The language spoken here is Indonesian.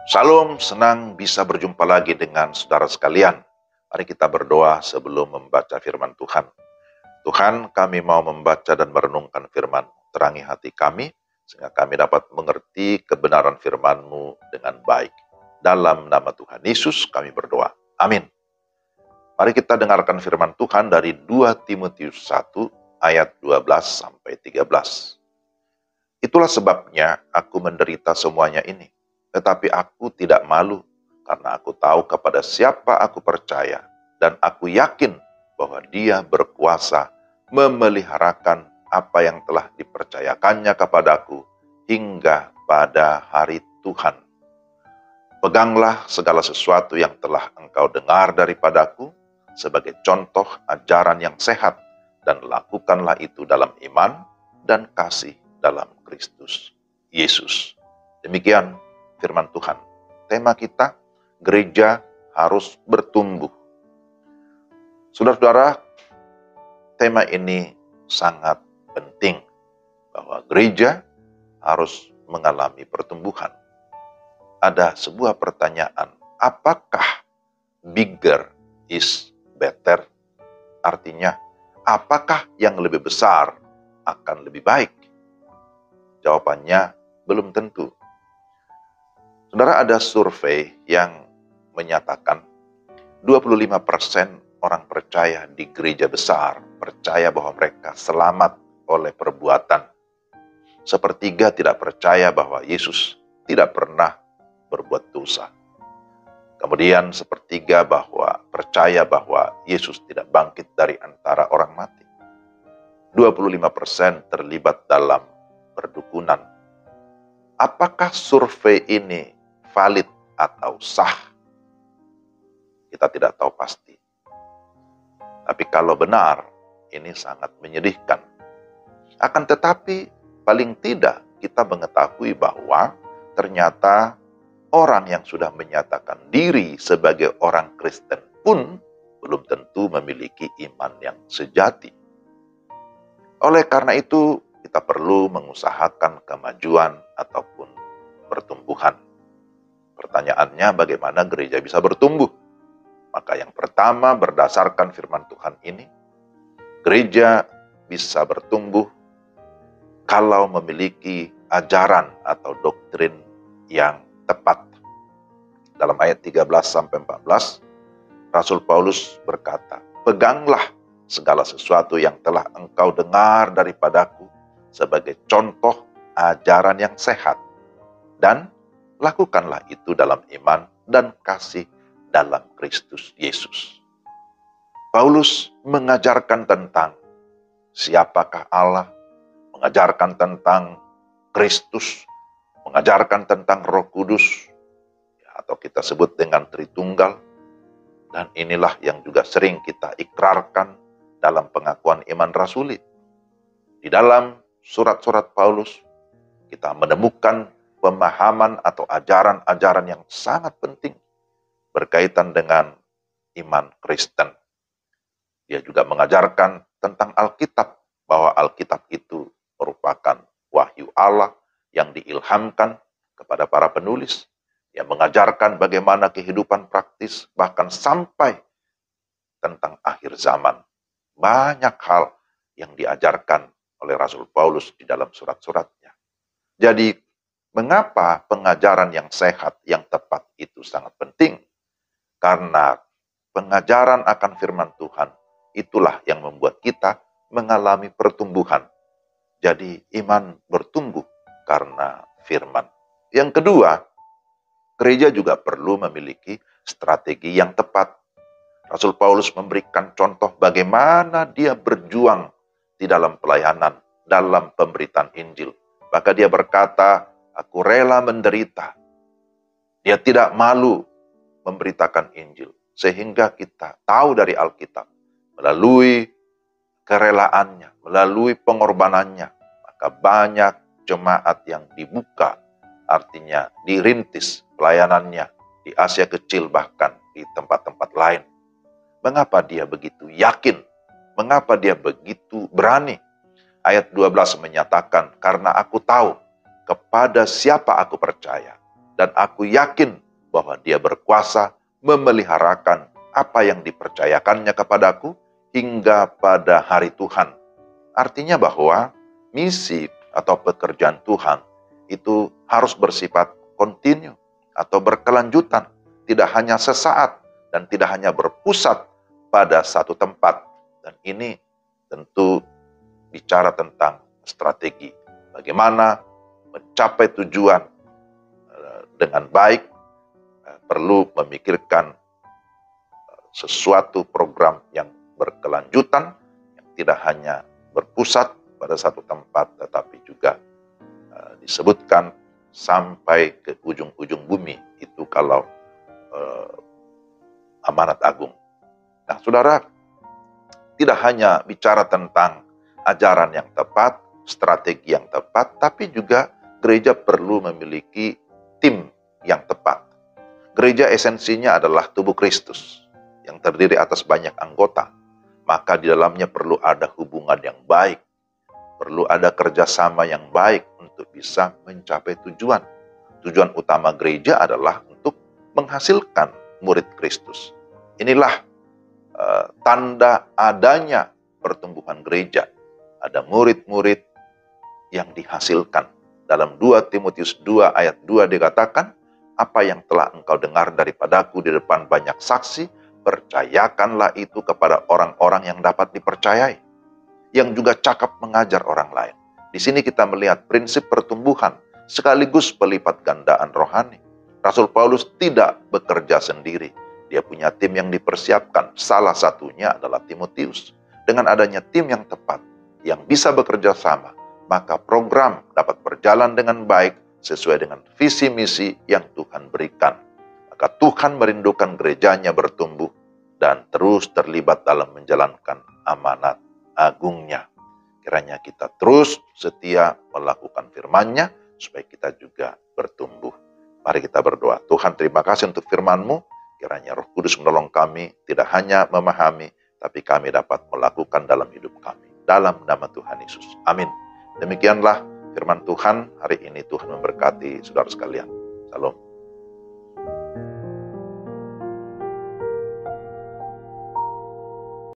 Salam, senang bisa berjumpa lagi dengan saudara sekalian. Mari kita berdoa sebelum membaca firman Tuhan. Tuhan, kami mau membaca dan merenungkan firman. Terangi hati kami, sehingga kami dapat mengerti kebenaran firman-Mu dengan baik. Dalam nama Tuhan Yesus kami berdoa. Amin. Mari kita dengarkan firman Tuhan dari 2 Timotius 1 ayat 12-13. Itulah sebabnya aku menderita semuanya ini. Tetapi aku tidak malu, karena aku tahu kepada siapa aku percaya, dan aku yakin bahwa Dia berkuasa memeliharakan apa yang telah dipercayakannya kepadaku hingga pada hari Tuhan. Peganglah segala sesuatu yang telah engkau dengar daripadaku sebagai contoh ajaran yang sehat, dan lakukanlah itu dalam iman dan kasih dalam Kristus Yesus. Demikian firman Tuhan. Tema kita, gereja harus bertumbuh. Saudara-saudara, tema ini sangat penting, bahwa gereja harus mengalami pertumbuhan. Ada sebuah pertanyaan, apakah bigger is better? Artinya, apakah yang lebih besar akan lebih baik? Jawabannya belum tentu. Saudara, ada survei yang menyatakan 25% orang percaya di gereja besar percaya bahwa mereka selamat oleh perbuatan. Sepertiga tidak percaya bahwa Yesus tidak pernah berbuat dosa. Kemudian sepertiga percaya bahwa Yesus tidak bangkit dari antara orang mati. 25% terlibat dalam perdukunan. Apakah survei ini valid atau sah? Kita tidak tahu pasti. Tapi kalau benar, ini sangat menyedihkan. Akan tetapi, paling tidak kita mengetahui bahwa ternyata orang yang sudah menyatakan diri sebagai orang Kristen pun belum tentu memiliki iman yang sejati. Oleh karena itu, kita perlu mengusahakan kemajuan ataupun pertumbuhan. Pertanyaannya, bagaimana gereja bisa bertumbuh? Maka yang pertama, berdasarkan firman Tuhan ini, gereja bisa bertumbuh kalau memiliki ajaran atau doktrin yang tepat. Dalam ayat 13-14, Rasul Paulus berkata, "Peganglah segala sesuatu yang telah engkau dengar daripadaku sebagai contoh ajaran yang sehat, dan lakukanlah itu dalam iman dan kasih dalam Kristus Yesus." Paulus mengajarkan tentang siapakah Allah, mengajarkan tentang Kristus, mengajarkan tentang Roh Kudus, atau kita sebut dengan Tritunggal. Dan inilah yang juga sering kita ikrarkan dalam pengakuan iman rasuli. Di dalam surat-surat Paulus, kita menemukan pemahaman atau ajaran-ajaran yang sangat penting berkaitan dengan iman Kristen. Dia juga mengajarkan tentang Alkitab, bahwa Alkitab itu merupakan wahyu Allah yang diilhamkan kepada para penulis. Dia mengajarkan bagaimana kehidupan praktis, bahkan sampai tentang akhir zaman. Banyak hal yang diajarkan oleh Rasul Paulus di dalam surat-suratnya. Jadi, mengapa pengajaran yang sehat, yang tepat itu sangat penting? Karena pengajaran akan firman Tuhan, itulah yang membuat kita mengalami pertumbuhan. Jadi iman bertumbuh karena firman. Yang kedua, gereja juga perlu memiliki strategi yang tepat. Rasul Paulus memberikan contoh bagaimana dia berjuang di dalam pelayanan, dalam pemberitaan Injil. Maka dia berkata, "Aku rela menderita." Dia tidak malu memberitakan Injil. Sehingga kita tahu dari Alkitab, melalui kerelaannya, melalui pengorbanannya, maka banyak jemaat yang dibuka, artinya dirintis pelayanannya di Asia Kecil, bahkan di tempat-tempat lain. Mengapa dia begitu yakin? Mengapa dia begitu berani? Ayat 12 menyatakan, "Karena aku tahu kepada siapa aku percaya, dan aku yakin bahwa Dia berkuasa memeliharakan apa yang dipercayakannya kepadaku hingga pada hari Tuhan. Artinya bahwa misi atau pekerjaan Tuhan itu harus bersifat kontinu atau berkelanjutan, tidak hanya sesaat dan tidak hanya berpusat pada satu tempat. Dan ini tentu bicara tentang strategi, bagaimana mencapai tujuan dengan baik. Perlu memikirkan sesuatu program yang berkelanjutan, yang tidak hanya berpusat pada satu tempat, tetapi juga disebutkan sampai ke ujung-ujung bumi. Itu kalau amanat agung. Nah, saudara, tidak hanya bicara tentang ajaran yang tepat, strategi yang tepat, tapi juga gereja perlu memiliki tim yang tepat. Gereja esensinya adalah tubuh Kristus yang terdiri atas banyak anggota. Maka di dalamnya perlu ada hubungan yang baik, perlu ada kerjasama yang baik untuk bisa mencapai tujuan. Tujuan utama gereja adalah untuk menghasilkan murid Kristus. Inilah tanda adanya pertumbuhan gereja. Ada murid-murid yang dihasilkan. Dalam 2 Timotius 2 ayat 2 dikatakan, apa yang telah engkau dengar daripadaku di depan banyak saksi, percayakanlah itu kepada orang-orang yang dapat dipercayai, yang juga cakap mengajar orang lain. Di sini kita melihat prinsip pertumbuhan sekaligus pelipat gandaan rohani. Rasul Paulus tidak bekerja sendiri. Dia punya tim yang dipersiapkan. Salah satunya adalah Timotius. Dengan adanya tim yang tepat, yang bisa bekerja sama, maka program dapat berjalan dengan baik sesuai dengan visi misi yang Tuhan berikan. Maka Tuhan merindukan gerejanya bertumbuh dan terus terlibat dalam menjalankan amanat agungnya. Kiranya kita terus setia melakukan firman-Nya supaya kita juga bertumbuh. Mari kita berdoa. Tuhan, terima kasih untuk firman-Mu. Kiranya Roh Kudus menolong kami tidak hanya memahami, tapi kami dapat melakukan dalam hidup kami. Dalam nama Tuhan Yesus. Amin. Demikianlah firman Tuhan hari ini. Tuhan memberkati saudara sekalian. Salam.